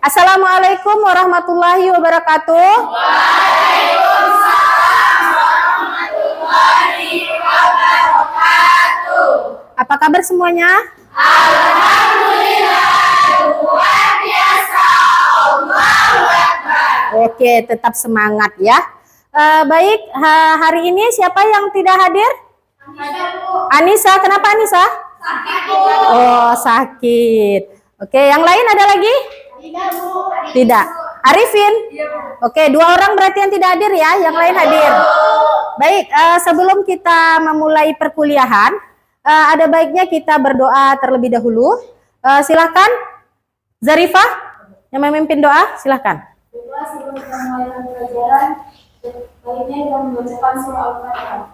Assalamualaikum warahmatullahi wabarakatuh. Waalaikumsalam warahmatullahi wabarakatuh. Apa kabar semuanya? Alhamdulillah, luar biasa. Allahu Akbar. Oke, tetap semangat ya. Baik, hari ini siapa yang tidak hadir? Anissa, kenapa Anissa? Sakit. Oh, sakit. Oke, yang lain ada lagi? Tidak. Arifin? Oke, 2 orang berarti yang tidak hadir ya, yang lain hadir. Baik, sebelum kita memulai perkuliahan, ada baiknya kita berdoa terlebih dahulu. Silahkan, Zarifah yang memimpin doa, silahkan. Doa sebelum kita mulai pelajaran, baiknya kita membacakan surah Al-Fatihah.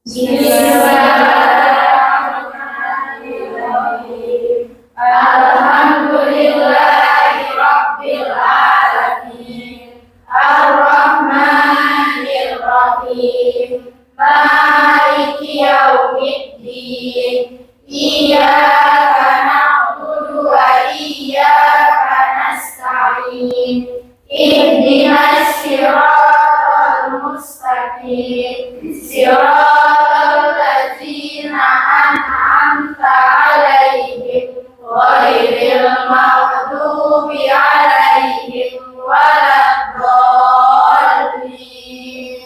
Bismillahirrahmanirrahim. Alhamdulillahirabbil alamin. Ar-Rahmanir-Rahim. Maliki yaumiddin. Iyyaka na'budu wa iyyaka nasta'in. Ihdinas siratal mustaqim. Siratal ladzina an'amta 'alaihim ghairil maghdubi 'alaihim waladdallin.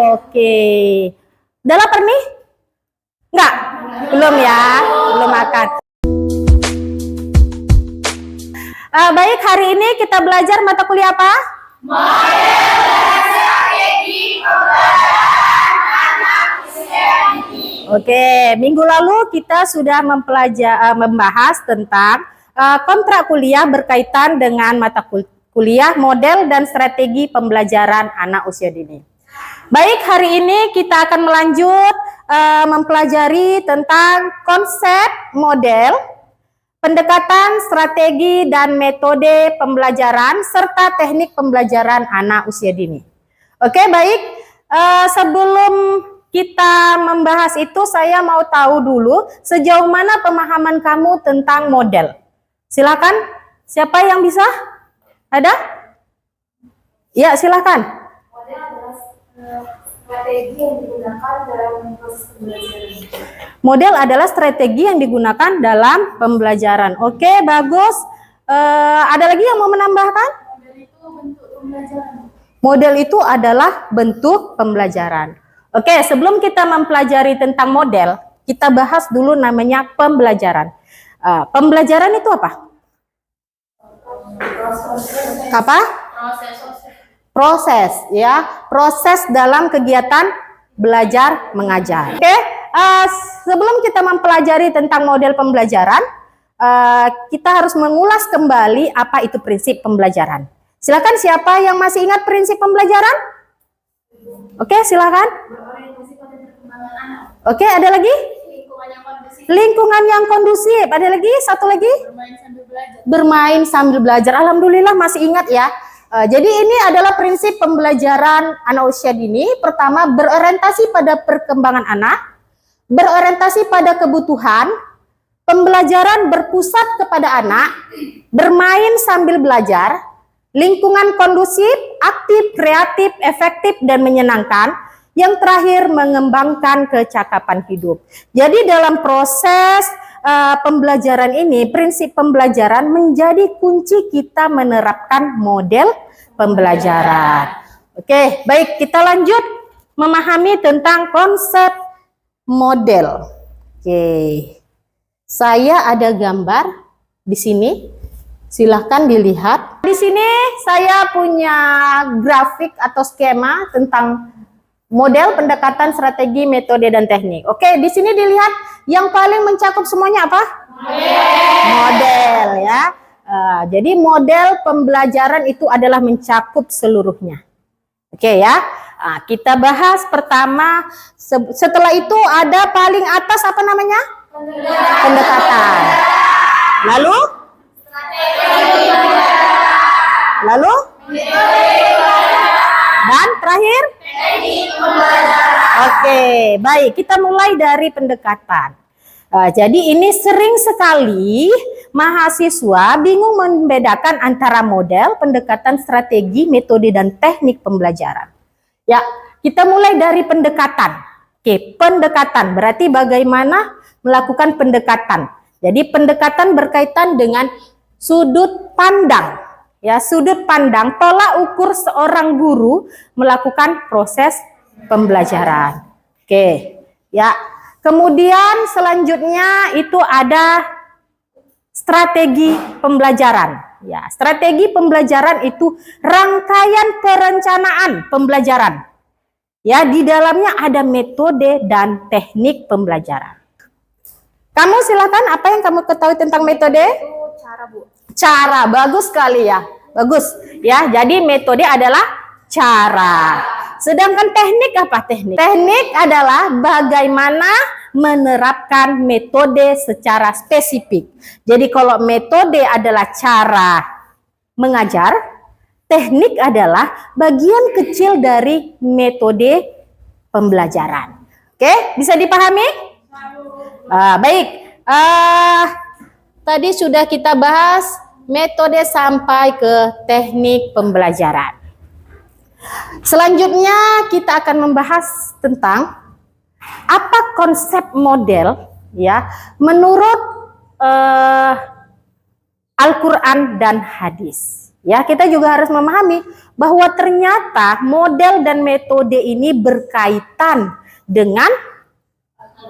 Oke. Udah lapar nih? Enggak? Belum ya? Belum makan. Baik, hari ini kita belajar mata kuliah apa? Model dan strategi pembelajaran anak usia dini. Oke, minggu lalu kita sudah membahas tentang kontrak kuliah berkaitan dengan mata kuliah model dan strategi pembelajaran anak usia dini. Baik, hari ini kita akan melanjut mempelajari tentang konsep model, pendekatan, strategi, dan metode pembelajaran, serta teknik pembelajaran anak usia dini. Oke, baik. Sebelum kita membahas itu, saya mau tahu dulu sejauh mana pemahaman kamu tentang model. Silakan, siapa yang bisa? Ada? Ya, silakan. Model adalah strategi yang digunakan dalam proses pembelajaran. Model adalah strategi yang digunakan dalam pembelajaran. Oke, bagus. Ada lagi yang mau menambahkan? Model itu bentuk pembelajaran. Model itu adalah bentuk pembelajaran. Oke, sebelum kita mempelajari tentang model, kita bahas dulu namanya pembelajaran. Pembelajaran itu apa? Apa? Proses, ya. Proses dalam kegiatan belajar mengajar. Oke, sebelum kita mempelajari tentang model pembelajaran, kita harus mengulas kembali apa itu prinsip pembelajaran. Silakan, siapa yang masih ingat prinsip pembelajaran? Oke, silakan. Berorientasi pada perkembangan anak. Oke, ada lagi? Lingkungan yang kondusif. Lingkungan yang kondusif. Ada lagi? Satu lagi? Bermain sambil belajar. Bermain sambil belajar. Alhamdulillah masih ingat ya. Jadi ini adalah prinsip pembelajaran anak usia dini. Pertama, berorientasi pada perkembangan anak, berorientasi pada kebutuhan, pembelajaran berpusat kepada anak, bermain sambil belajar, lingkungan kondusif, aktif, kreatif, efektif, dan menyenangkan. Yang terakhir, mengembangkan kecakapan hidup. Jadi dalam proses pembelajaran ini, prinsip pembelajaran menjadi kunci kita menerapkan model pembelajaran. Oke, baik, kita lanjut memahami tentang konsep model. Oke, saya ada gambar di sini. Silahkan dilihat. Di sini saya punya grafik atau skema tentang model, pendekatan, strategi, metode, dan teknik. Oke, di sini dilihat yang paling mencakup semuanya apa? Model ya. Jadi model pembelajaran itu adalah mencakup seluruhnya. Oke ya. Kita bahas pertama. Setelah itu ada paling atas apa namanya? Pendekatan. Lalu? Dan terakhir? Oke, baik. Kita mulai dari pendekatan. Jadi ini sering sekali mahasiswa bingung membedakan antara model, pendekatan, strategi, metode, dan teknik pembelajaran. Ya, kita mulai dari pendekatan. Oke, pendekatan berarti bagaimana melakukan pendekatan. Jadi pendekatan berkaitan dengan sudut pandang. Ya, sudut pandang, tolak ukur seorang guru melakukan proses pembelajaran. Oke, ya. Kemudian selanjutnya itu ada strategi pembelajaran. Ya, strategi pembelajaran itu rangkaian perencanaan pembelajaran. Ya, di dalamnya ada metode dan teknik pembelajaran. Kamu silakan, apa yang kamu ketahui tentang metode? Cara, Bu. Cara, bagus sekali ya. Bagus. Ya, jadi metode adalah cara. Sedangkan teknik apa teknik? Teknik adalah bagaimana menerapkan metode secara spesifik. Jadi kalau metode adalah cara mengajar, teknik adalah bagian kecil dari metode pembelajaran. Oke, bisa dipahami? Baik. Tadi sudah kita bahas metode sampai ke teknik pembelajaran. Selanjutnya kita akan membahas tentang apa konsep model ya menurut Al-Quran dan hadis. Ya, kita juga harus memahami bahwa ternyata model dan metode ini berkaitan dengan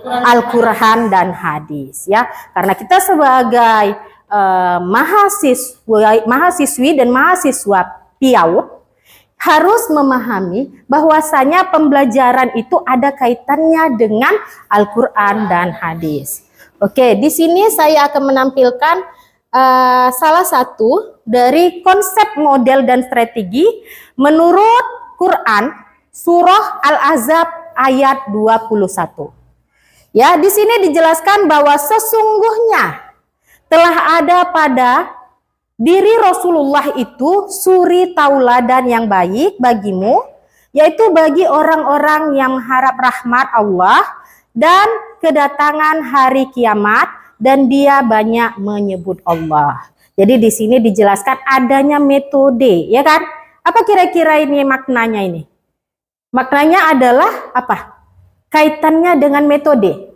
Al-Quran dan hadis ya. Karena kita sebagai mahasiswi dan mahasiswa PIAU harus memahami bahwasanya pembelajaran itu ada kaitannya dengan Al-Quran dan hadis. Oke, di sini saya akan menampilkan salah satu dari konsep model dan strategi menurut Quran surah Al-Ahzab ayat 21. Ya, di sini dijelaskan bahwa sesungguhnya telah ada pada diri Rasulullah itu suri tauladan yang baik bagimu, yaitu bagi orang-orang yang harap rahmat Allah dan kedatangan hari kiamat, dan dia banyak menyebut Allah. Jadi di sini dijelaskan adanya metode, ya kan? Apa kira-kira ini maknanya ini? Maknanya adalah apa? Kaitannya dengan metode.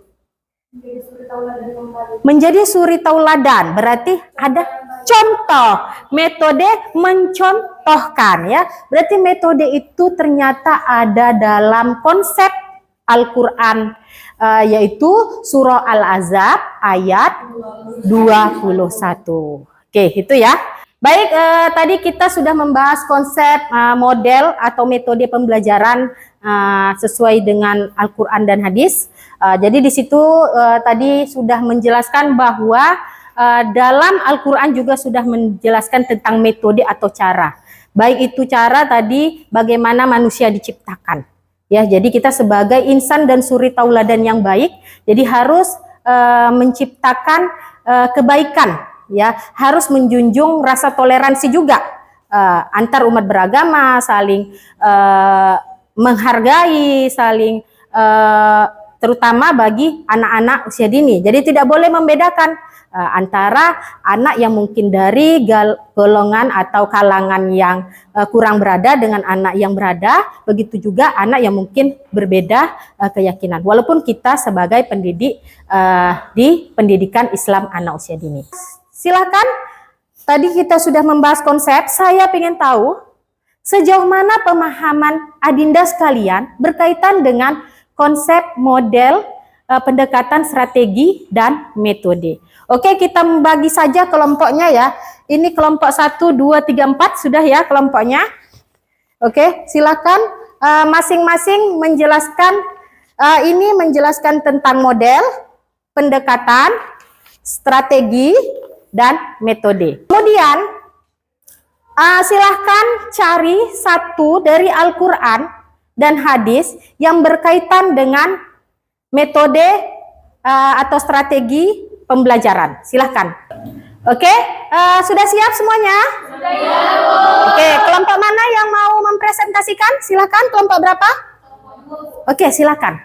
Menjadi suri tauladan, berarti ada contoh, metode mencontohkan ya. Berarti metode itu ternyata ada dalam konsep Al-Quran, yaitu surah Al-Ahzab ayat 21. Oke, itu ya. Baik, tadi kita sudah membahas konsep model atau metode pembelajaran sesuai dengan Al-Quran dan hadis. Jadi di situ tadi sudah menjelaskan bahwa dalam Al-Quran juga sudah menjelaskan tentang metode atau cara. Baik itu cara tadi bagaimana manusia diciptakan. Ya, jadi kita sebagai insan dan suri tauladan yang baik, jadi harus menciptakan kebaikan, ya, harus menjunjung rasa toleransi juga antar umat beragama, saling menghargai, saling terutama bagi anak-anak usia dini. Jadi tidak boleh membedakan antara anak yang mungkin dari golongan atau kalangan yang kurang berada dengan anak yang berada, begitu juga anak yang mungkin berbeda keyakinan. Walaupun kita sebagai pendidik di pendidikan Islam anak usia dini. Silakan, tadi kita sudah membahas konsep, saya ingin tahu sejauh mana pemahaman adinda sekalian berkaitan dengan konsep model, pendekatan, strategi, dan metode. Oke, kita membagi saja kelompoknya ya. Ini kelompok 1, 2, 3, 4 sudah ya kelompoknya. Oke, silakan masing-masing menjelaskan, ini menjelaskan tentang model, pendekatan, strategi, dan metode. Kemudian, silahkan cari satu dari Al-Quran dan hadis yang berkaitan dengan metode atau strategi pembelajaran. Silahkan. Oke, sudah siap semuanya? Sudah ya, Bu. Oke, kelompok mana yang mau mempresentasikan? Silahkan, kelompok berapa? Oke, silakan.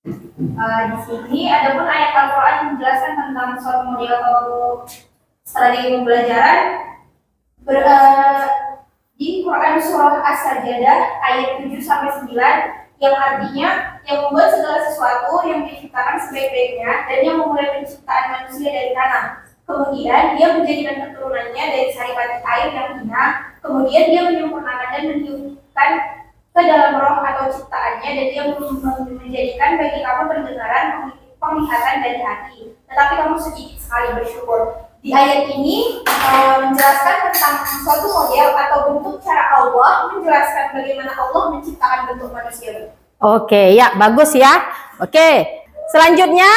Di sini ada pun ayat Al-Quran menjelaskan tentang tentang suatu model atau strategi pembelajaran di Quran surah As-Sajdah ayat 7 sampai 9 yang artinya yang membuat segala sesuatu yang diciptakan sebaik-baiknya dan yang memulai penciptaan manusia dari tanah. Kemudian dia menjadikan keturunannya dari sari-pati air yang hina. Kemudian dia menyempurnakan dan meniupkan ke dalam roh atau ciptaannya, dan dia menjadikan bagi kamu pendengaran, penglihatan dari hati. Tetapi kamu sedikit sekali bersyukur. Di ayat ini menjelaskan tentang suatu model atau bentuk cara Allah menjelaskan bagaimana Allah menciptakan bentuk manusia. Oke, ya bagus ya. Oke, selanjutnya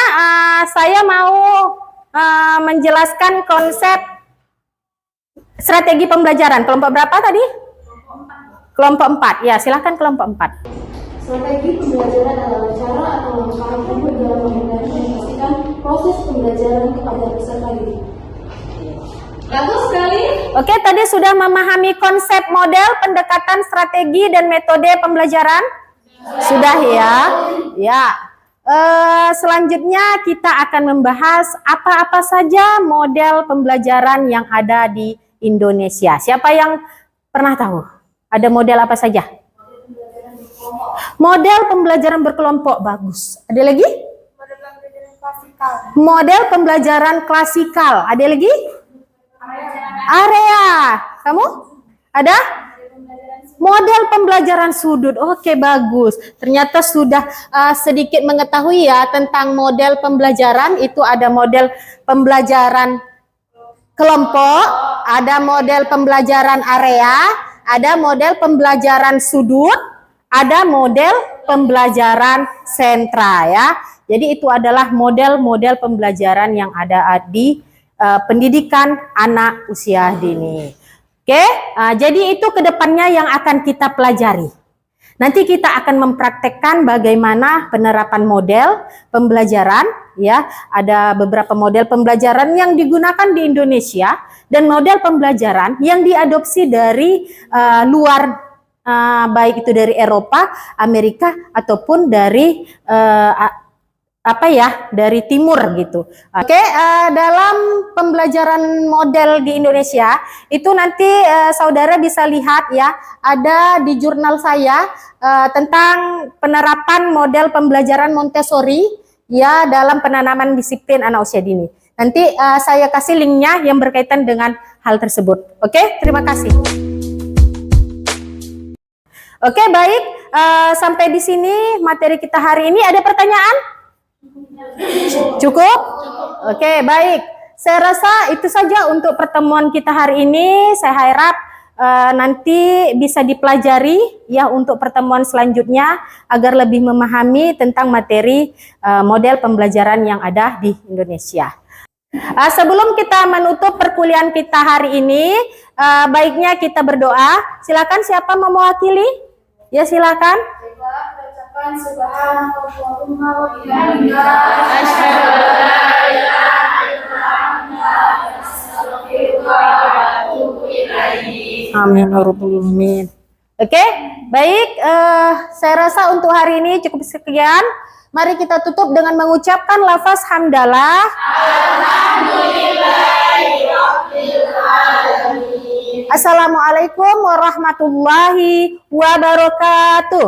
saya mau menjelaskan konsep strategi pembelajaran. Kelompok berapa tadi? Kelompok 4. Ya, silahkan kelompok 4. Strategi pembelajaran adalah cara atau langkah yang dalam mengimplementasikan proses pembelajaran kepada peserta didik. Bagus sekali. Oke, tadi sudah memahami konsep model, pendekatan, strategi, dan metode pembelajaran? Sudah ya? Ya. Selanjutnya kita akan membahas apa-apa saja model pembelajaran yang ada di Indonesia. Siapa yang pernah tahu? Ada model apa saja? Model pembelajaran berkelompok, bagus. Ada lagi? Model pembelajaran klasikal. Model pembelajaran klasikal. Ada lagi? Area. Kamu? Ada? Model pembelajaran sudut. Oke, bagus. Ternyata sudah sedikit mengetahui ya tentang model pembelajaran. Itu ada model pembelajaran kelompok, ada model pembelajaran area, ada model pembelajaran sudut, ada model pembelajaran sentra ya. Jadi itu adalah model-model pembelajaran yang ada di pendidikan anak usia dini. Oke, jadi itu kedepannya yang akan kita pelajari. Nanti kita akan mempraktekkan bagaimana penerapan model pembelajaran, ya. Ada beberapa model pembelajaran yang digunakan di Indonesia dan model pembelajaran yang diadopsi dari luar, baik itu dari Eropa, Amerika ataupun dari dari timur gitu. Oke, dalam pembelajaran model di Indonesia itu nanti saudara bisa lihat ya, ada di jurnal saya tentang penerapan model pembelajaran Montessori ya dalam penanaman disiplin anak usia dini. Nanti saya kasih linknya yang berkaitan dengan hal tersebut. Oke, terima kasih. Oke, baik, sampai di sini materi kita hari ini. Ada pertanyaan? Cukup? Oke, baik. Saya rasa itu saja untuk pertemuan kita hari ini. Saya harap nanti bisa dipelajari ya untuk pertemuan selanjutnya agar lebih memahami tentang materi model pembelajaran yang ada di Indonesia. Sebelum kita menutup perkuliahan kita hari ini, baiknya kita berdoa. Silakan, siapa mau mewakili? Ya, silakan. Subhanallahumma wa bihamdika Asyhadu an la ilaha illa anta astaghfiruka wa atubu ilaik. Amin ya rabbal alamin. Oke, baik. Saya rasa untuk hari ini cukup sekian. Mari kita tutup dengan mengucapkan lafaz hamdalah. Alhamdulillahirabbil alamin. Assalamualaikum warahmatullahi wabarakatuh.